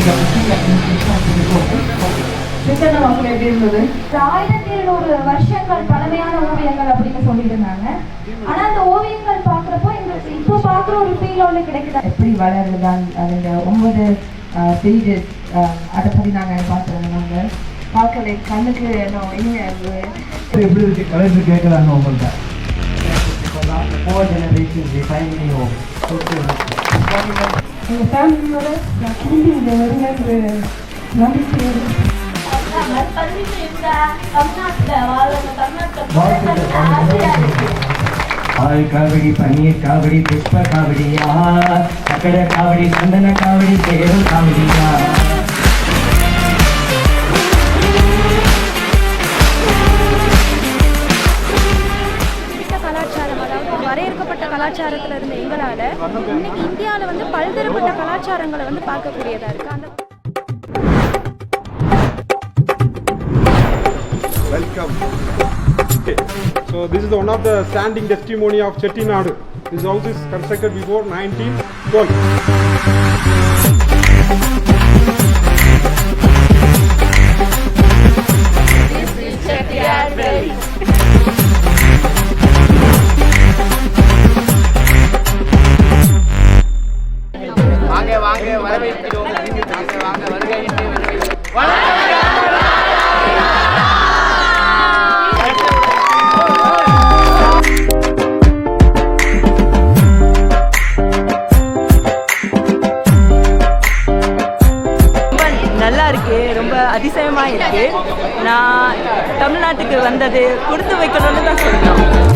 1700 வருஷங்கள் பழமையான ஓவியங்கள் அப்படின்னு சொல்லிட்டு இருந்தாங்க. ஆனா அந்த ஓவியங்கள் பாக்குறப்போ எங்களுக்கு இப்போ பாக்குற ஒரு ஃபீல் ஒன்று கிடைக்குது. எப்படி வளருதான் அந்த 9 stages அதை பத்தி நாங்க பார்த்துருந்தோம். நாங்க பார்க்கல கண்ணுக்கு எப்படி இருக்கு கலைஞர் கேட்கறாங்க உங்கள்கிட்ட. 4 generations refining home. எங்க ஃபேமிலியோட நான் திரும்பி இங்க வருகிற நம்பிக்கையோட ஆள் காவடி பன்னீர் காவடி புஷ்ப காவடியா சக்கட காவடி சந்தன காவடி தேரும் காவடியா. கலாச்சாரம் அதாவது வரையறுக்கப்பட்ட கலாச்சாரத்தில் இருந்த எங்களால் இன்னைக்கு இந்தியாவில் வந்து பல்வேறுபட்ட கலாச்சாரங்களை வந்து பார்க்கக்கூடியதாக இருக்குது. அந்த Welcome. Okay. So this is one of the standing testimony of Chettinadu. This house is constructed before 1912. This is Chettinadu. வாங்க வரவேற்கிறோம். வாங்க வருகை ரொம்ப அதிசயமாக இருக்குது. நான் தமிழ்நாட்டுக்கு வந்தது கொடுத்து வைக்கணும்னு தான் சொல்லணும்.